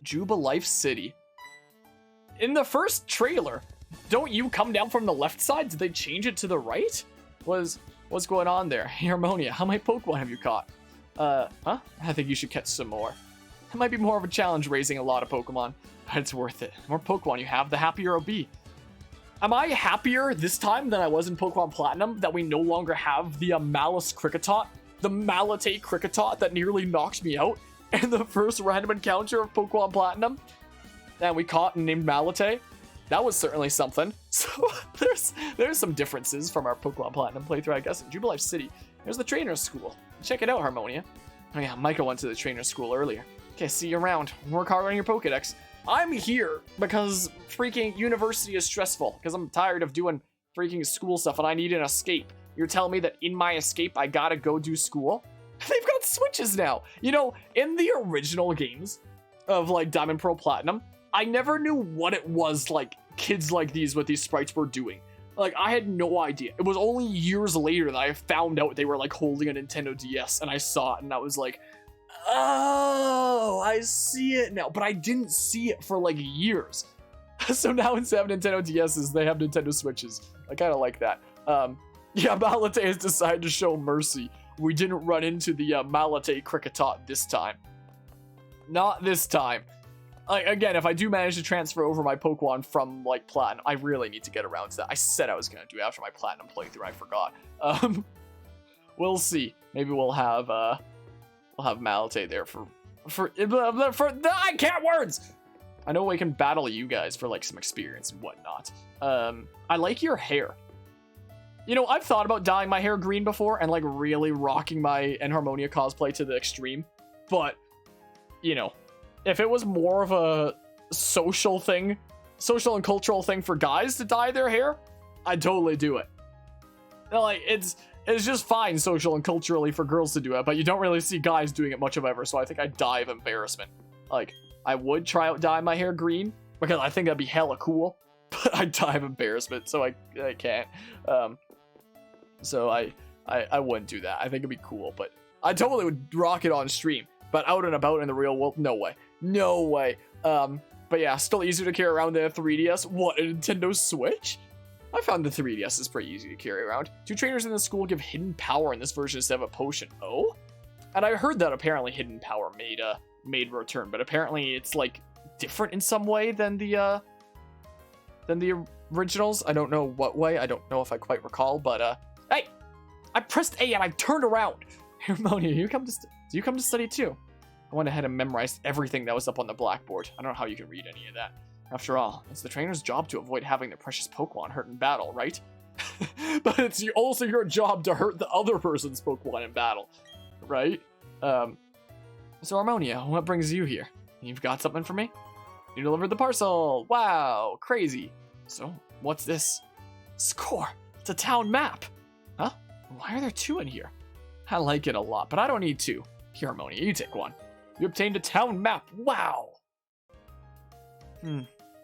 Jubilife City. In the first trailer, don't you come down from the left side? Did they change it to the right? What's going on there? Hey, Harmonia, how many Pokemon have you caught? Huh? I think you should catch some more. It might be more of a challenge raising a lot of Pokemon, but it's worth it. The more Pokemon you have, the happier I'll be. Am I happier this time than I was in Pokemon Platinum that we no longer have the Malice Kricketot? The Malate Kricketot that nearly knocked me out in the first random encounter of Pokemon Platinum that we caught and named Malate? That was certainly something. So there's some differences from our Pokemon Platinum playthrough, I guess. In Jubilife City, there's the trainer's school. Check it out, Harmonia. Oh yeah, Micah went to the trainer's school earlier. Okay, see you around. Work hard on your Pokedex. I'm here because freaking university is stressful, because I'm tired of doing freaking school stuff and I need an escape. You're telling me that in my escape, I gotta go do school? They've got Switches now. You know, in the original games of like Diamond, Pearl, Platinum, I never knew what it was like kids like these with these sprites were doing. Like, I had no idea. It was only years later that I found out they were like holding a Nintendo DS and I saw it and I was like, oh, I see it now. But I didn't see it for like years. So now instead of Nintendo DSs, they have Nintendo Switches. I kind of like that. Yeah, Malate has decided to show mercy. We didn't run into the Malate Kricketot this time. Not this time. Again, if I do manage to transfer over my Pokemon from, like, Platinum, I really need to get around to that. I said I was going to do it after my Platinum playthrough. I forgot. We'll see. Maybe we'll have Malate there for I can't words! I know we can battle you guys for, like, some experience and whatnot. I like your hair. You know, I've thought about dyeing my hair green before and, like, really rocking my Enharmonia cosplay to the extreme. But, you know, if it was more of a social and cultural thing for guys to dye their hair, I'd totally do it. Like, it's just fine social and culturally for girls to do it, but you don't really see guys doing it much of ever, so I think I'd die of embarrassment. Like, I would try out dyeing my hair green, because I think that'd be hella cool, but I'd die of embarrassment, so I can't. So I wouldn't do that. I think it'd be cool, but I totally would rock it on stream. But out and about in the real world, no way. No way. But yeah, still easier to carry around than a 3DS. What, a Nintendo Switch? I found the 3DS is pretty easy to carry around. 2 trainers in the school give hidden power in this version instead of a potion. Oh? And I heard that apparently hidden power made return, but apparently it's like different in some way than the originals. I don't know what way. I don't know if I quite recall, but hey! I pressed A and I turned around. Harmonia, do you come to study too? I went ahead and memorized everything that was up on the blackboard. I don't know how you can read any of that. After all, it's the trainer's job to avoid having their precious Pokemon hurt in battle, right? But it's also your job to hurt the other person's Pokemon in battle, right? So Harmonia, what brings you here? You've got something for me? You delivered the parcel! Wow, crazy. So, what's this? Score! It's a town map! Huh? Why are there 2 in here? I like it a lot, but I don't need 2. Here, Harmonia, you take one. You obtained a town map. Wow!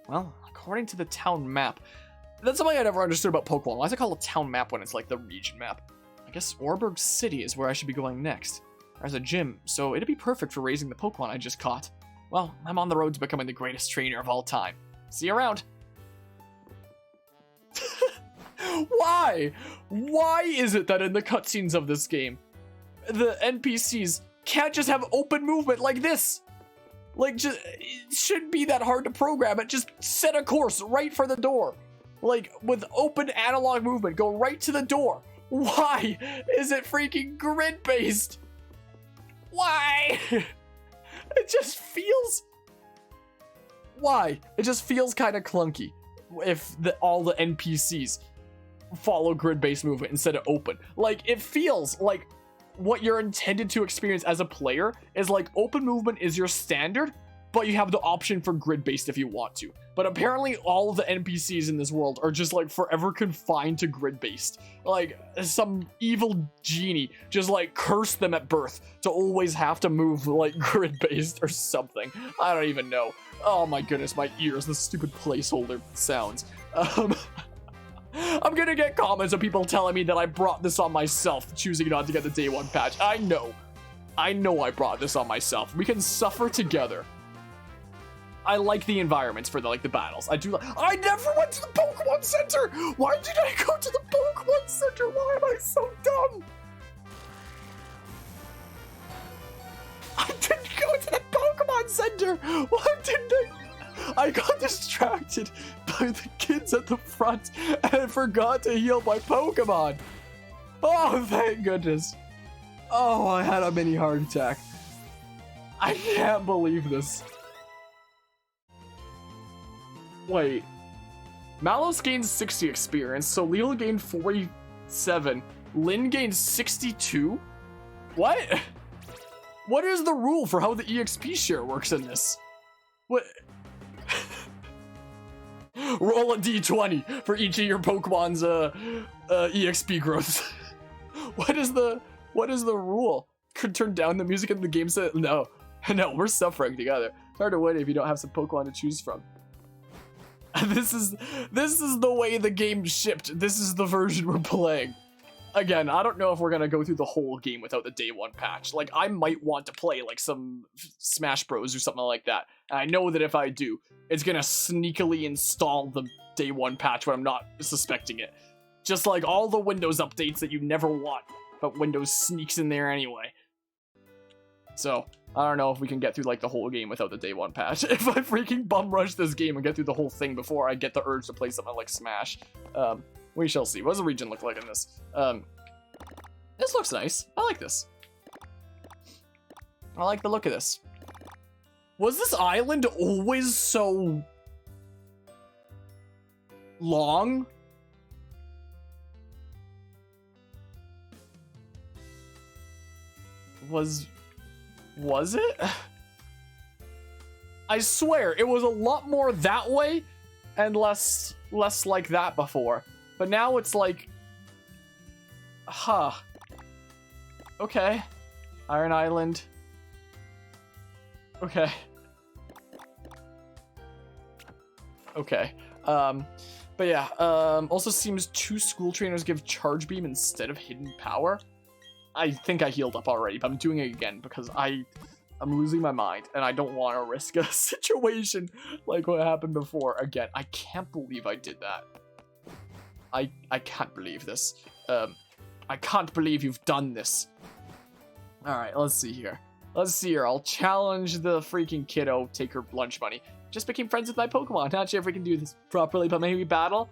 Well, according to the town map, that's something I never understood about Pokemon. Why is it called a town map when it's like the region map? I guess Orberg City is where I should be going next. There's a gym, so it'd be perfect for raising the Pokemon I just caught. Well, I'm on the road to becoming the greatest trainer of all time. See you around. Why? Why is it that in the cutscenes of this game, the NPCs can't just have open movement like this? Like, just, it shouldn't be that hard to program it. Just set a course right for the door. Like, with open analog movement, go right to the door. Why is it freaking grid-based? Why? It just feels... Why? It just feels kind of clunky if all the NPCs follow grid-based movement instead of open. Like, it feels like what you're intended to experience as a player is like open movement is your standard, but you have the option for grid-based if you want to. But apparently all of the NPCs in this world are just like forever confined to grid-based. Like some evil genie just like cursed them at birth to always have to move like grid-based or something. I don't even know. Oh my goodness, my ears, the stupid placeholder sounds. I'm gonna get comments of people telling me that I brought this on myself, choosing not to get the day 1 patch. I know I brought this on myself. We can suffer together. I like the environments for the battles. I do like. I never went to the Pokemon Center. Why did I go to the Pokemon Center? Why am I so dumb? I didn't go to the Pokemon Center. Why didn't I got distracted by the kids at the front and forgot to heal my Pokemon. Oh, thank goodness. Oh, I had a mini heart attack. I can't believe this. Wait. Malos gains 60 experience, so Leela gained 47. Lynn gained 62? What? What is the rule for how the EXP share works in this? What? Roll a d20 for each of your Pokemon's EXP growths. What is the rule? Could turn down the music in the game set? No, we're suffering together. It's hard to win if you don't have some Pokemon to choose from. This is the way the game shipped. This is the version we're playing. Again, I don't know if we're gonna go through the whole game without the day one patch. Like, I might want to play like some Smash Bros or something like that. And I know that if I do, it's gonna sneakily install the day one patch when I'm not suspecting it. Just like all the Windows updates that you never want, but Windows sneaks in there anyway. So, I don't know if we can get through like the whole game without the day one patch. If I freaking bum rush this game and get through the whole thing before I get the urge to play something like Smash. We shall see. What does the region look like in this? This looks nice. I like this. I like the look of this. Was this island always so long? Was it? I swear, it was a lot more that way and less like that before. But now it's like, huh. Okay. Iron Island. Okay. Okay. But yeah, also seems 2 school trainers give Charge Beam instead of Hidden Power. I think I healed up already, but I'm doing it again because I'm losing my mind and I don't want to risk a situation like what happened before again. I can't believe I did that. I can't believe this. I can't believe you've done this. Alright, let's see here. I'll challenge the freaking kiddo, take her lunch money. Just became friends with my Pokemon. Not sure if we can do this properly, but maybe battle?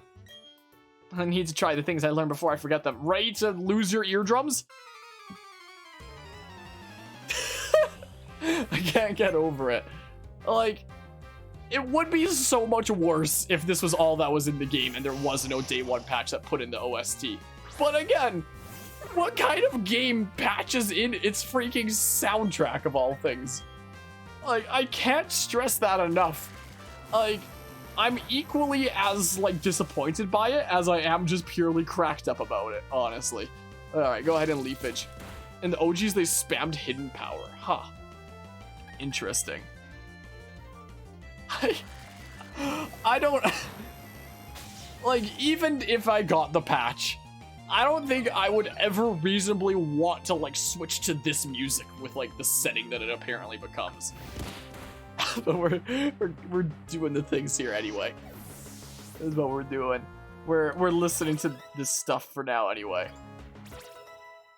I need to try the things I learned before I forget them. Ready to lose your eardrums? I can't get over it. Like, it would be so much worse if this was all that was in the game and there was no day one patch that put in the OST. But again, what kind of game patches in its freaking soundtrack of all things? Like, I can't stress that enough. Like, I'm equally as, like, disappointed by it as I am just purely cracked up about it, honestly. Alright, go ahead and Leafage. In the OGs, they spammed Hidden Power. Huh. Interesting. I don't... Like, even if I got the patch, I don't think I would ever reasonably want to, like, switch to this music with, like, the setting that it apparently becomes. But we're doing the things here anyway. This is what we're doing. We're listening to this stuff for now anyway.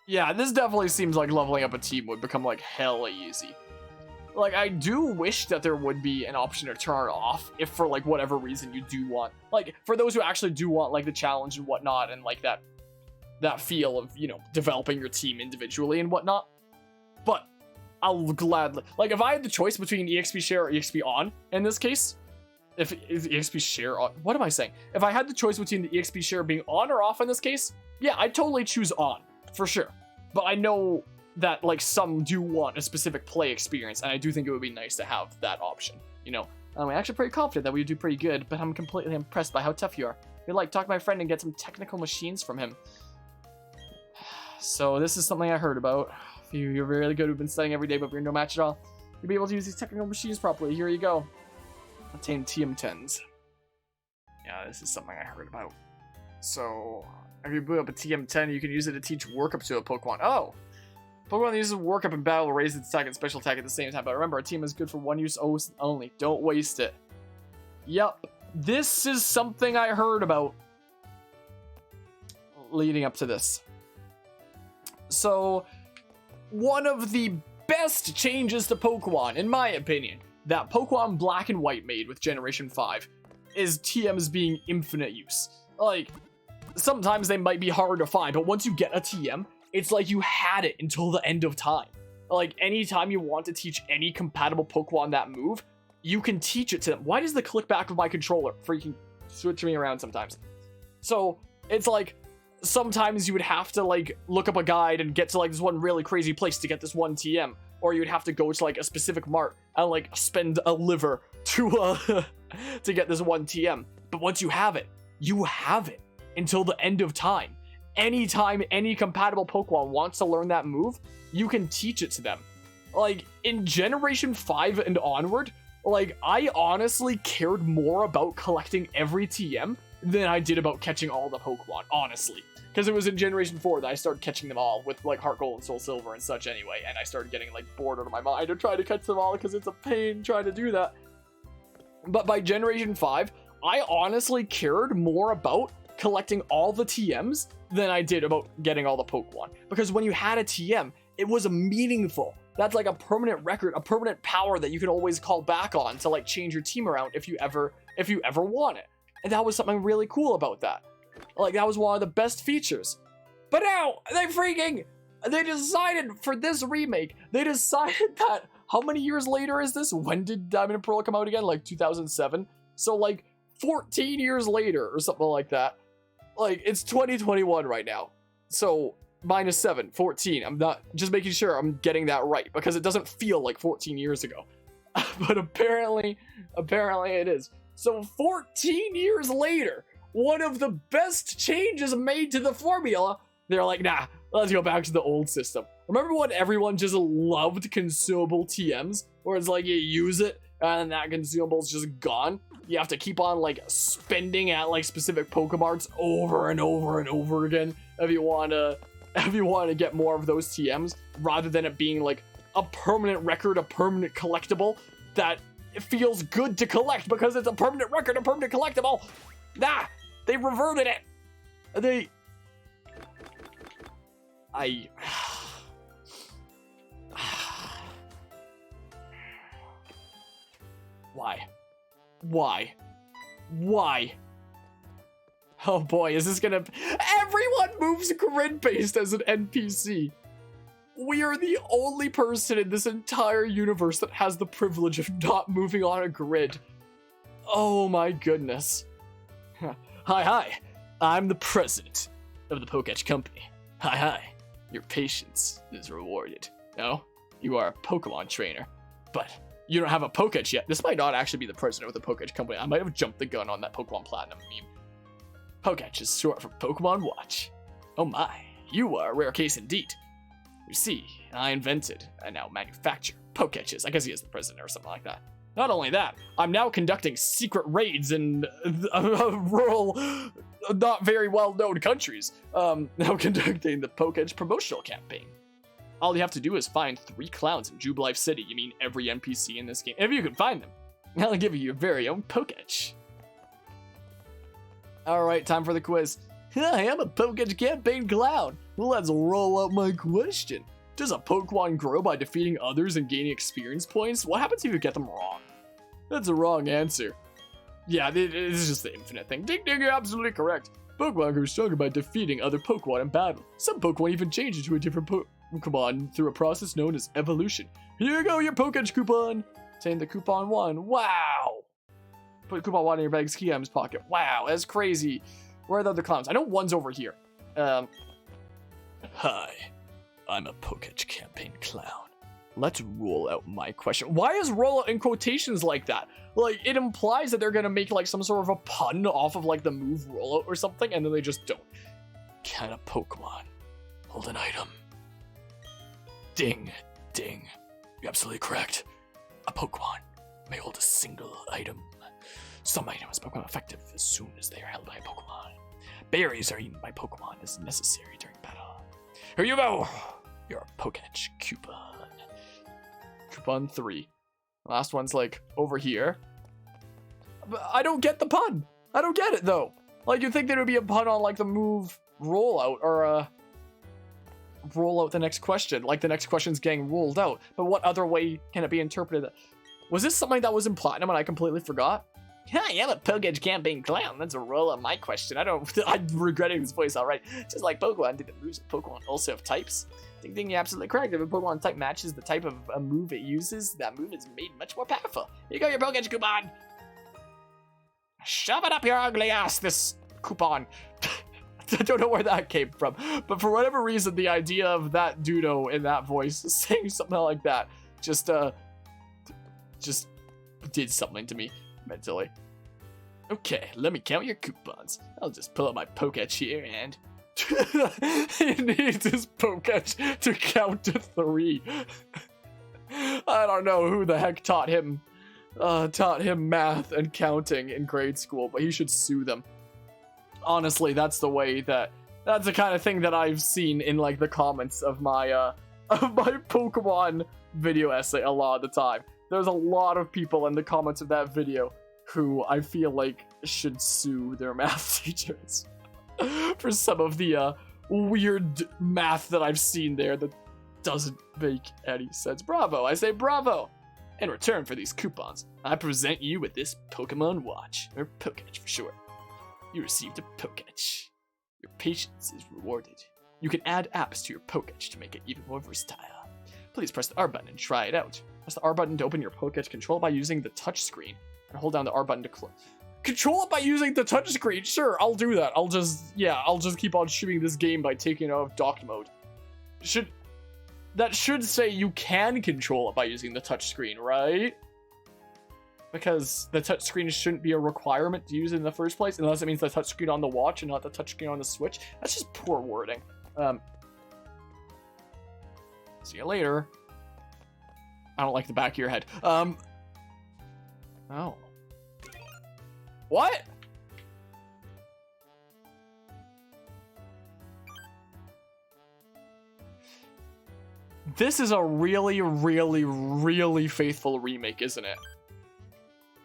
Yeah, this definitely seems like leveling up a team would become, like, hella easy. Like, I do wish that there would be an option to turn it off if for, like, whatever reason you do want, like, for those who actually do want, like, the challenge and whatnot and, like, that feel of, you know, developing your team individually and whatnot. But I'll gladly, like, if I had the choice between EXP share or EXP on in this case, if EXP share on, what am I saying? If I had the choice between the EXP share being on or off in this case, yeah, I'd totally choose on, for sure. But I know that, like, some do want a specific play experience, and I do think it would be nice to have that option, you know? I'm actually pretty confident that we would do pretty good, but I'm completely impressed by how tough you are. You'd like, talk to my friend and get some technical machines from him. So this is something I heard about. You're really good, we've been studying every day, but we're no match at all. You'll be able to use these technical machines properly. Here you go. Obtain TM10s. Yeah, this is something I heard about. So, if you boot up a TM10, you can use it to teach work up to a Pokemon. Oh! Pokemon that uses work up in battle will raise its attack and special attack at the same time. But remember, a team is good for one use only. Don't waste it. Yep. This is something I heard about leading up to this. So, one of the best changes to Pokemon, in my opinion, that Pokemon Black and White made with Generation 5 is TMs being infinite use. Like, sometimes they might be hard to find, but once you get a TM, it's like you had it until the end of time. Like, anytime you want to teach any compatible Pokemon that move, you can teach it to them. Why does the click back of my controller freaking switch me around sometimes? So, it's like, sometimes you would have to, like, look up a guide and get to, like, this one really crazy place to get this one TM. Or you'd have to go to, like, a specific mart and, like, spend a liver to, to get this one TM. But once you have it until the end of time. Anytime any compatible Pokemon wants to learn that move, you can teach it to them. Like, in Generation 5 and onward, like, I honestly cared more about collecting every TM than I did about catching all the Pokemon, honestly. Because it was in Generation 4 that I started catching them all with, like, Heart Gold and Soul Silver and such anyway, and I started getting, like, bored out of my mind to try to catch them all because it's a pain trying to do that. But by Generation 5, I honestly cared more about collecting all the TMs than I did about getting all the Pokemon. Because when you had a TM, it was meaningful. That's like a permanent record, a permanent power that you can always call back on to, like, change your team around if you ever want it. And that was something really cool about that. Like, that was one of the best features. But now, they decided for this remake, they decided that, how many years later is this? When did Diamond and Pearl come out again? Like, 2007? So, like, 14 years later, or something like that. Like, it's 2021 right now. So, -7, 14. I'm not, just making sure I'm getting that right, because it doesn't feel like 14 years ago. But apparently it is. So, 14 years later, one of the best changes made to the formula, they're like, nah, let's go back to the old system. Remember when everyone just loved consumable TMs? Where it's like you use it, and that consumable's just gone? You have to keep on, like, spending at, like, specific Pokemarts over and over and over again if you want to get more of those TMs, rather than it being, like, a permanent record, a permanent collectible that it feels good to collect because it's a permanent record, a permanent collectible. Nah, they reverted it. Why? Oh boy, is this gonna... Everyone moves grid-based as an NPC. We are the only person in this entire universe that has the privilege of not moving on a grid. Oh my goodness. Hi. I'm the president of the Poketch company. Hi. Your patience is rewarded. No, you are a Pokemon trainer, but you don't have a Poketch yet. This might not actually be the president of the Poketch company. I might have jumped the gun on that Pokemon Platinum meme. Poketch is short for Pokemon Watch. Oh my, you are a rare case indeed. You see, I invented and now manufacture Poketches. I guess he is the president or something like that. Not only that, I'm now conducting secret raids in rural, not very well-known countries. Now conducting the Poketch promotional campaign. All you have to do is find 3 clowns in Jubilife City. You mean every NPC in this game. If you can find them, I'll give you your very own Poketch. Alright, time for the quiz. I am a Poketch campaign clown. Let's roll out my question. Does a Pokemon grow by defeating others and gaining experience points? What happens if you get them wrong? That's a wrong answer. Yeah, it's just the infinite thing. Ding ding, you're absolutely correct. Pokemon grow stronger by defeating other Pokemon in battle. Some Pokemon even change into a different Pokemon through a process known as evolution. Here you go, your Poketch coupon. Obtain the coupon 1. Wow. Put coupon 1 in your bag's key item's pocket. Wow, that's crazy. Where are the other clowns? I know one's over here. Hi, I'm a Poketch campaign clown. Let's roll out my question. Why is roll out in quotations like that? Like, it implies that they're gonna make, like, some sort of a pun off of, like, the move rollout or something, and then they just don't. Can a Pokemon hold an item? Ding, ding. You're absolutely correct. A Pokemon may hold a single item. Some items become effective as soon as they are held by a Pokemon. Berries are eaten by Pokemon as necessary during battle. Here you go! You're a Poketch coupon. Coupon 3. Last one's like over here. But I don't get the pun. I don't get it though. Like you'd think there would be a pun on like the move rollout or roll out the next question. Like the next question's getting rolled out. But what other way can it be interpreted? Was this something that was in Platinum and I completely forgot? Hi, I'm a Poketch camping clown. That's a roll on my question. I'm regretting this voice already. Just like Pokemon, do the moves of Pokemon also have types? Ding ding, you're absolutely correct. If a Pokemon type matches the type of a move it uses, that move is made much more powerful. Here you go, your Poketch coupon. Shove it up your ugly ass, this coupon. I don't know where that came from, but for whatever reason, the idea of that Dudo in that voice saying something like that just did something to me mentally. Okay, let me count your coupons. I'll just pull out my Poketch here and he needs his Poketch to count to 3. I don't know who the heck taught him math and counting in grade school, but he should sue them. Honestly, that's the kind of thing that I've seen in like the comments of my Pokemon video essay a lot of the time. There's a lot of people in the comments of that video who I feel like should sue their math teachers for some of the weird math that I've seen there that doesn't make any sense. Bravo, I say bravo. In return for these coupons, I present you with this Pokemon watch, or Poketch for short. You received a Poketch. Your patience is rewarded. You can add apps to your Poketch to make it even more versatile. Please press the R button and try it out. Press the R button to open your Poketch control by using the touch screen, and hold down the R button to close. Control it by using the touch screen? Sure, I'll do that. I'll just keep on shooting this game by taking it out of dock mode. That should say you can control it by using the touch screen, right? Because the touch screen shouldn't be a requirement to use in the first place, unless it means the touch screen on the watch and not the touch screen on the Switch. That's just poor wording. See you later. I don't like the back of your head. Oh. What? This is a really, really, really faithful remake, isn't it?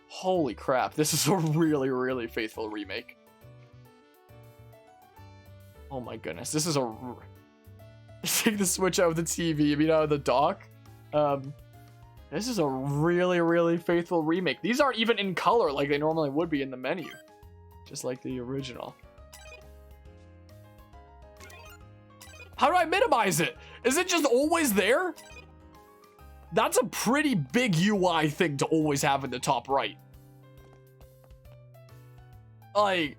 Holy crap, this is a really, really faithful remake. Oh my goodness, this is a... Take the Switch out of the TV, I mean out of the dock. This is a really, really faithful remake. These aren't even in color like they normally would be in the menu. Just like the original. How do I minimize it? Is it just always there? That's a pretty big UI thing to always have in the top right. Like,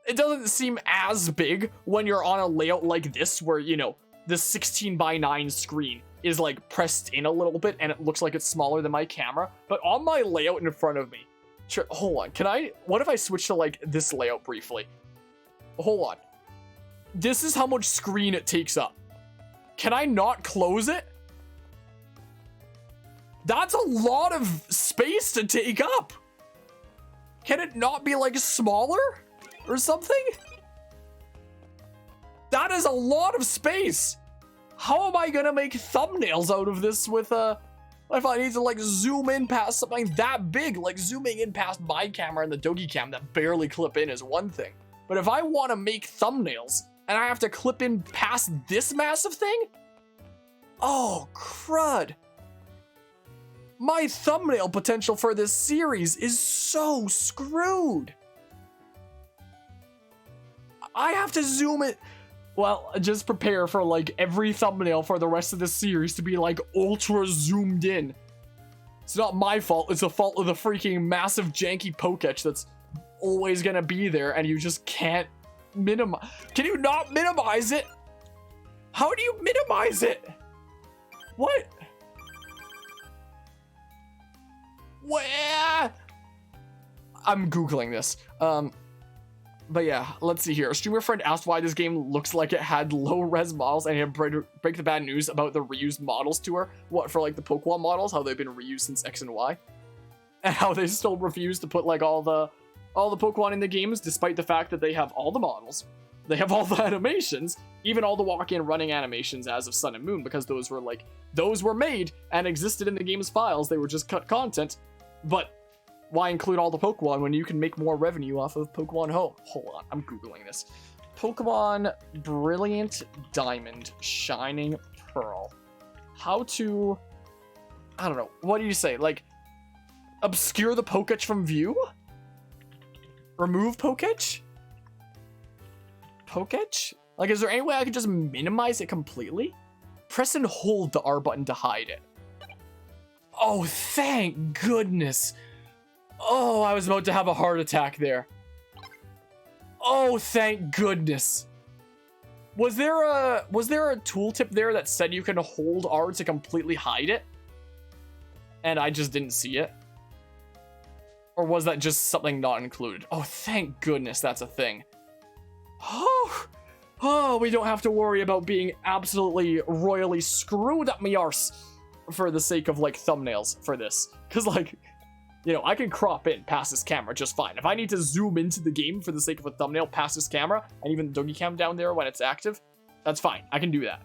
it doesn't seem as big when you're on a layout like this where, you know, the 16:9 screen is like pressed in a little bit and it looks like it's smaller than my camera. But on my layout in front of me, sure, hold on, what if I switch to like this layout briefly? Hold on. This is how much screen it takes up. Can I not close it? That's a lot of space to take up. Can it not be like smaller or something? That is a lot of space. How am I gonna make thumbnails out of this with if I need to like zoom in past something that big, like zooming in past my camera and the Dogi Cam that barely clip in is one thing. But if I want to make thumbnails and I have to clip in past this massive thing? Oh, crud. My thumbnail potential for this series is so screwed. I have to zoom it. Well, just prepare for like every thumbnail for the rest of this series to be like ultra zoomed in. It's not my fault, it's the fault of the freaking massive janky Poketch that's always gonna be there and you just can't minimize. Can you not minimize it? How do you minimize it? What? Where? I'm Googling this. But yeah, let's see here. A streamer friend asked why this game looks like it had low-res models and he had break the bad news about the reused models to her. What, for like the Pokemon models? How they've been reused since X and Y? And how they still refuse to put like all the Pokemon in the games, despite the fact that they have all the models, they have all the animations, Even all the walk-in running animations as of Sun and Moon, because those were made and existed in the game's files. They were just cut content. But why include all the Pokemon when you can make more revenue off of Pokemon Home? Hold on, I'm Googling this. Pokemon Brilliant Diamond Shining Pearl. How to... I don't know. What do you say? Like, obscure the Poketch from view? Remove Poketch? Poketch? Like, is there any way I could just minimize it completely? Press and hold the R button to hide it. Oh, thank goodness. Oh, I was about to have a heart attack there. Oh, thank goodness. Was there a tooltip there that said you can hold R to completely hide it? And I just didn't see it? Or was that just something not included? Oh, thank goodness that's a thing. Oh, we don't have to worry about being absolutely royally screwed up me arse for the sake of, like, thumbnails for this. Because, like, you know, I can crop in past this camera just fine. If I need to zoom into the game for the sake of a thumbnail past this camera, and even the doggy cam down there when it's active, that's fine. I can do that.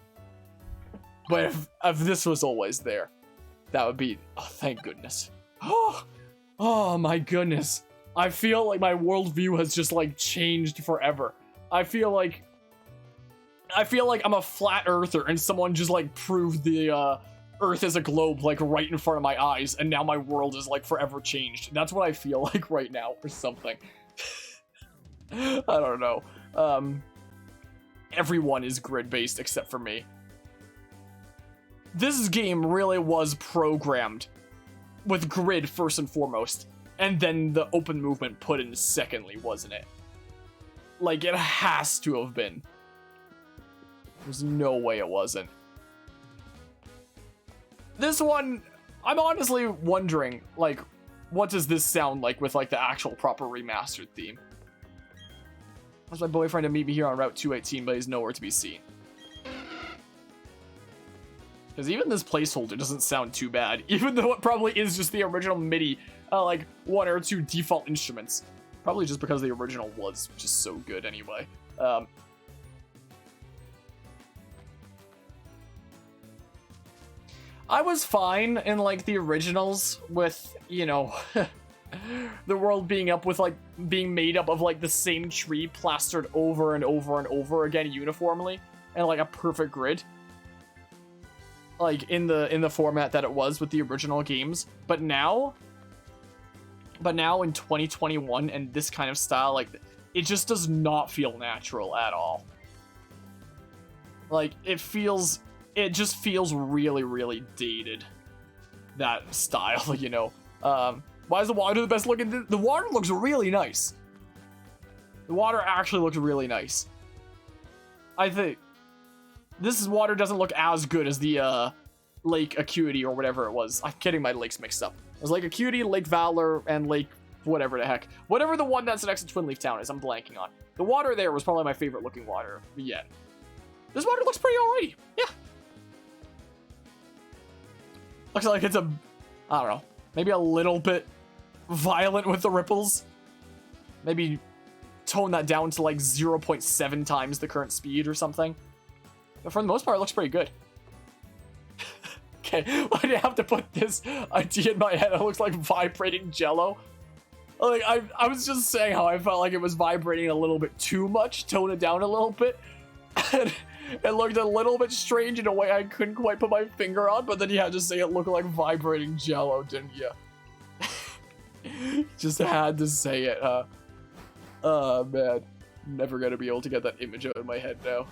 But if this was always there, that would be... Oh, thank goodness. Oh, my goodness. I feel like my worldview has just, like, changed forever. I feel like I'm a flat earther and someone just, like, proved the Earth is a globe, like, right in front of my eyes, and now my world is, like, forever changed. That's what I feel like right now, or something. I don't know. Everyone is grid-based except for me. This game really was programmed with grid first and foremost, and then the open movement put in secondly, wasn't it? Like, it has to have been. There's no way it wasn't. This one, I'm honestly wondering, like, what does this sound like with, like, the actual proper remastered theme? Asked my boyfriend to meet me here on Route 218, but he's nowhere to be seen. Because even this placeholder doesn't sound too bad, even though it probably is just the original MIDI, like, 1 or 2 default instruments. Probably just because the original was just so good anyway. I was fine in, like, the originals with, you know, the world being made up of, like, the same tree plastered over and over and over again uniformly, and, like, a perfect grid. Like, in the format that it was with the original games. But now in 2021 and this kind of style, like, it just does not feel natural at all. Like, it just feels really, really dated. That style, you know. Why is the water the best looking? The water looks really nice. The water actually looks really nice. I think this water doesn't look as good as the Lake Acuity or whatever it was. I'm getting my lakes mixed up. It was Lake Acuity, Lake Valor, and Lake whatever the heck. Whatever the one that's next to Twin Leaf Town is, I'm blanking on. The water there was probably my favorite looking water yet. This water looks pretty alright. Yeah. Looks like it's I don't know, maybe a little bit violent with the ripples. Maybe tone that down to like 0.7 times the current speed or something. But for the most part, it looks pretty good. Okay, why do I have to put this idea in my head? It looks like vibrating jello. Like, I was just saying how I felt like it was vibrating a little bit too much, tone it down a little bit. And it looked a little bit strange in a way I couldn't quite put my finger on, but then you had to say it looked like vibrating jello, didn't you? Just had to say it, huh? Oh, man. Never gonna be able to get that image out of my head now.